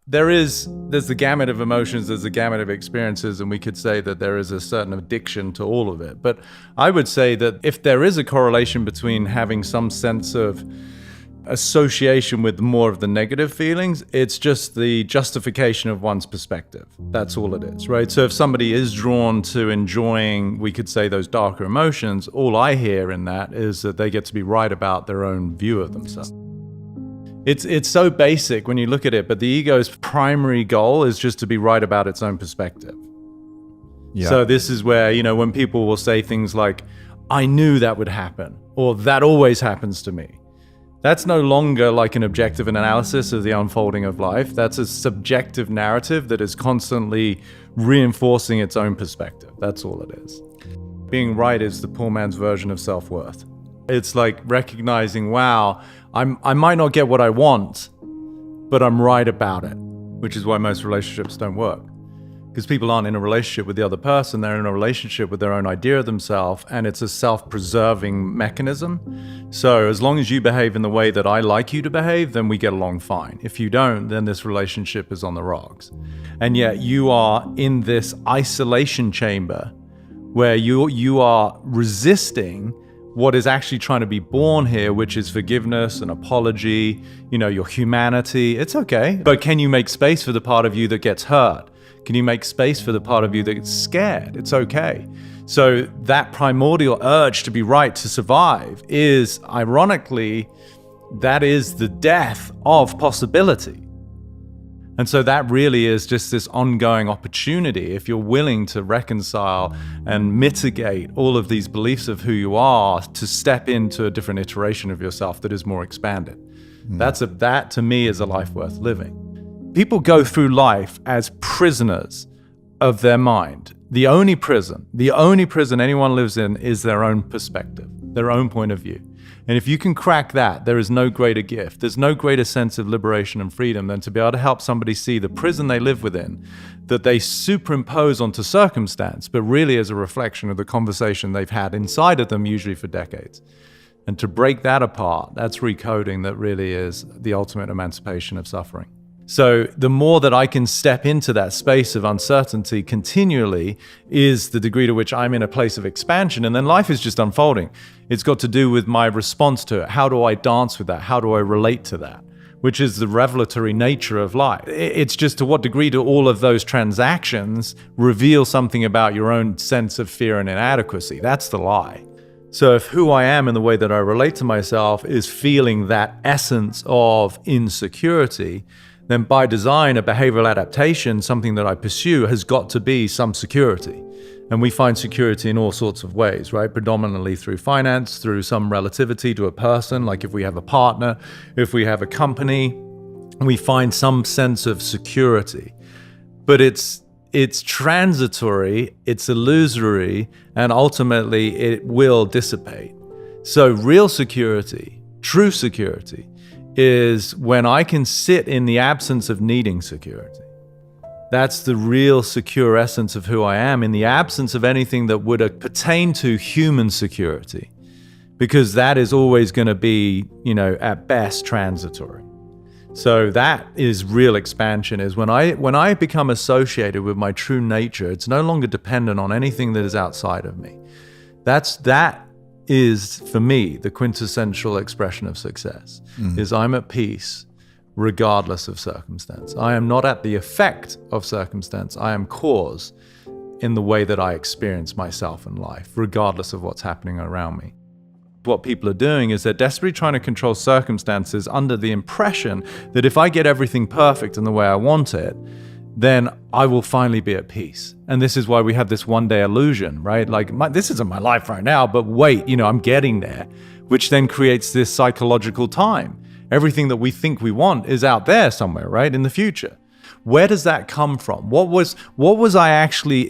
there's the gamut of emotions, there's the gamut of experiences, and we could say that there is a certain addiction to all of it. But I would say that if there is a correlation between having some sense of association with more of the negative feelings, it's just the justification of one's perspective. That's all it is, right? So if somebody is drawn to enjoying, we could say, those darker emotions, all I hear in that is that they get to be right about their own view of themselves. It's so basic when you look at it, but the ego's primary goal is just to be right about its own perspective. Yeah. So this is where, when people will say things like, I knew that would happen, or that always happens to me. That's no longer like an objective analysis of the unfolding of life. That's a subjective narrative that is constantly reinforcing its own perspective. That's all it is. Being right is the poor man's version of self-worth. It's like recognizing, wow, I might not get what I want, but I'm right about it, which is why most relationships don't work. Because people aren't in a relationship with the other person, they're in a relationship with their own idea of themselves, and it's a self-preserving mechanism. So as long as you behave in the way that I like you to behave, then we get along fine. If you don't, then this relationship is on the rocks. And yet you are in this isolation chamber where you are resisting what is actually trying to be born here, which is forgiveness and apology, your humanity. It's okay. But can you make space for the part of you that gets hurt? Can you make space for the part of you that gets scared? It's okay. So that primordial urge to be right, to survive, is, ironically, that is the death of possibility. And so that really is just this ongoing opportunity, if you're willing to reconcile and mitigate all of these beliefs of who you are, to step into a different iteration of yourself that is more expanded. That to me is a life worth living. People go through life as prisoners of their mind. The only prison anyone lives in is their own perspective, their own point of view. And if you can crack that, there is no greater gift. There's no greater sense of liberation and freedom than to be able to help somebody see the prison they live within, that they superimpose onto circumstance, but really as a reflection of the conversation they've had inside of them, usually for decades. And to break that apart, that's recoding that really is the ultimate emancipation of suffering. So the more that I can step into that space of uncertainty continually is the degree to which I'm in a place of expansion, and then life is just unfolding. It's got to do with my response to it. How do I dance with that? How do I relate to that? Which is the revelatory nature of life. It's just to what degree do all of those transactions reveal something about your own sense of fear and inadequacy? That's the lie. So if who I am in the way that I relate to myself is feeling that essence of insecurity, then by design, a behavioral adaptation, something that I pursue, has got to be some security. And we find security in all sorts of ways, right? Predominantly through finance, through some relativity to a person, like if we have a partner, if we have a company, we find some sense of security. But it's transitory, it's illusory, and ultimately it will dissipate. So real security, true security, is when I can sit in the absence of needing security. That's the real secure essence of who I am, in the absence of anything that would pertain to human security, because that is always going to be, at best transitory. So that is real expansion, is when I become associated with my true nature, it's no longer dependent on anything that is outside of me. That is, for me, the quintessential expression of success, is I'm at peace regardless of circumstance. I am not at the effect of circumstance. I am cause in the way that I experience myself and life, regardless of what's happening around me. What people are doing is they're desperately trying to control circumstances under the impression that if I get everything perfect in the way I want it, then I will finally be at peace. And this is why we have this one-day illusion, right? Like, this isn't my life right now, but wait, I'm getting there, which then creates this psychological time. Everything that we think we want is out there somewhere, right, in the future. Where does that come from? What was I actually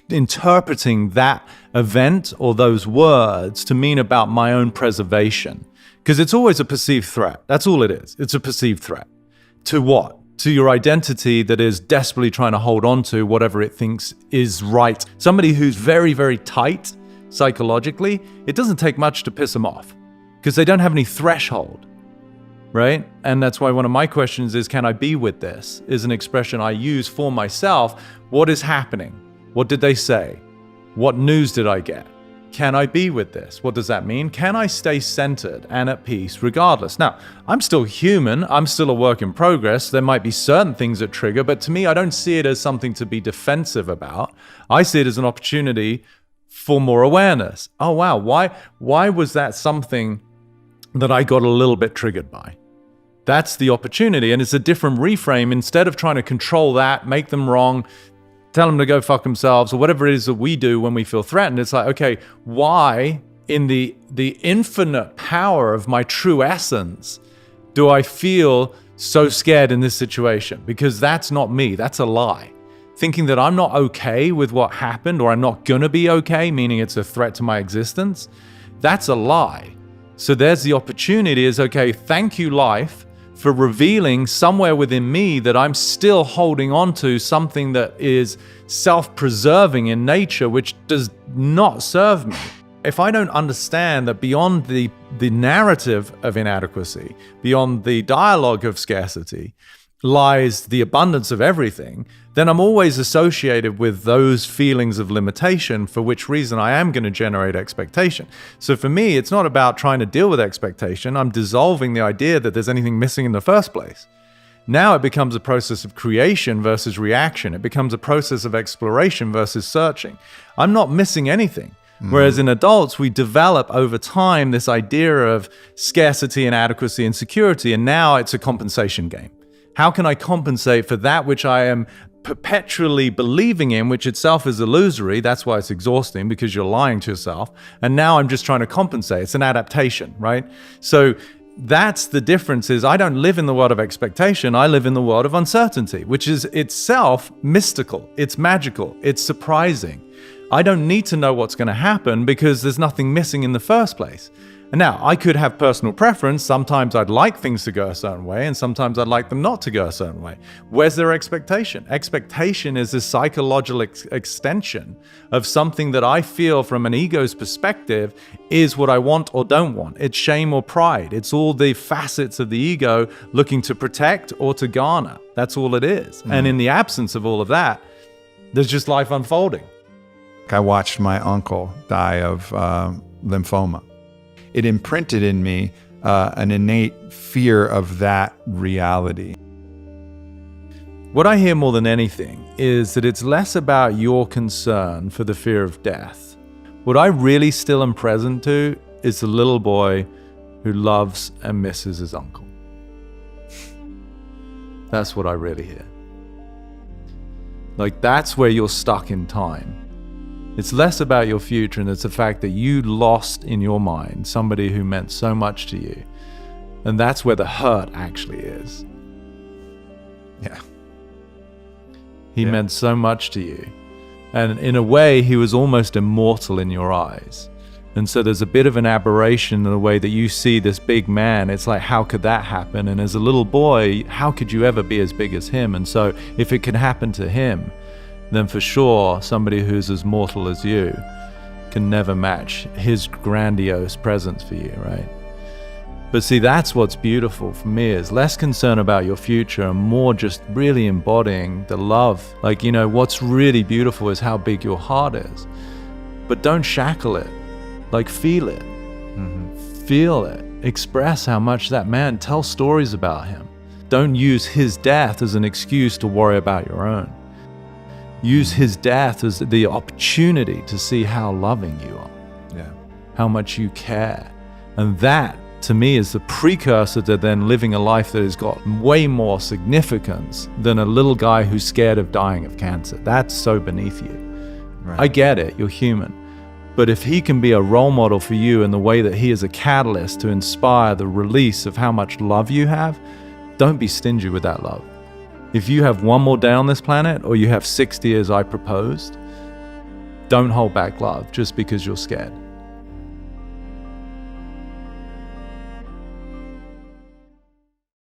interpreting that event or those words to mean about my own preservation? Because it's always a perceived threat. That's all it is. It's a perceived threat. To what? To your identity that is desperately trying to hold on to whatever it thinks is right. Somebody who's very, very tight psychologically, it doesn't take much to piss them off because they don't have any threshold. right? And that's why one of my questions is, can I be with this? Is an expression I use for myself. What is happening? What did they say? What news did I get? Can I be with this? What does that mean? Can I stay centered and at peace regardless? Now, I'm still human. I'm still a work in progress. There might be certain things that trigger, but to me, I don't see it as something to be defensive about. I see it as an opportunity for more awareness. Oh, wow. Why was that something that I got a little bit triggered by? That's the opportunity. And it's a different reframe. Instead of trying to control that, make them wrong, tell them to go fuck themselves, or whatever it is that we do when we feel threatened, it's like, okay, why in the infinite power of my true essence do I feel so scared in this situation? Because that's not me. That's a lie. Thinking that I'm not okay with what happened, or I'm not gonna be okay, meaning it's a threat to my existence, that's a lie. So there's the opportunity is, okay, thank you, life, for revealing somewhere within me that I'm still holding on to something that is self-preserving in nature, which does not serve me. If I don't understand that beyond the narrative of inadequacy, beyond the dialogue of scarcity, lies the abundance of everything, then I'm always associated with those feelings of limitation, for which reason I am going to generate expectation. So for me, it's not about trying to deal with expectation. I'm dissolving the idea that there's anything missing in the first place. Now it becomes a process of creation versus reaction. It becomes a process of exploration versus searching. I'm not missing anything. Whereas in adults, we develop over time this idea of scarcity, inadequacy, and security, and now it's a compensation game. How can I compensate for that which I am perpetually believing in, which itself is illusory? That's why it's exhausting, because you're lying to yourself. And now I'm just trying to compensate. It's an adaptation, right? So that's the difference, is I don't live in the world of expectation. I live in the world of uncertainty, which is itself mystical. It's magical. It's surprising. I don't need to know what's going to happen because there's nothing missing in the first place. And now, I could have personal preference. Sometimes I'd like things to go a certain way, and sometimes I'd like them not to go a certain way. Where's their expectation? Expectation is a psychological extension of something that I feel from an ego's perspective is what I want or don't want. It's shame or pride. It's all the facets of the ego looking to protect or to garner. That's all it is. And in the absence of all of that, there's just life unfolding. I watched my uncle die of lymphoma. It imprinted in me an innate fear of that reality. What I hear more than anything is that it's less about your concern for the fear of death. What I really still am present to is the little boy who loves and misses his uncle. That's what I really hear. Like, that's where you're stuck in time. It's less about your future, and it's the fact that you lost in your mind somebody who meant so much to you. And that's where the hurt actually is. Yeah. He meant so much to you. And in a way, he was almost immortal in your eyes. And so there's a bit of an aberration in the way that you see this big man. It's like, how could that happen? And as a little boy, how could you ever be as big as him? And so if it can happen to him, then for sure, somebody who's as mortal as you can never match his grandiose presence for you, right? But see, that's what's beautiful for me, is less concern about your future and more just really embodying the love. Like, you know, what's really beautiful is how big your heart is. But don't shackle it. Like, feel it. Feel it. Express how much that man, tell stories about him. Don't use his death as an excuse to worry about your own. Use his death as the opportunity to see how loving you are, how much you care. And that, to me, is the precursor to then living a life that has got way more significance than a little guy who's scared of dying of cancer. That's so beneath you. Right. I get it, you're human. But if he can be a role model for you in the way that he is a catalyst to inspire the release of how much love you have, don't be stingy with that love. If you have one more day on this planet, or you have 60 as I proposed, don't hold back love just because you're scared.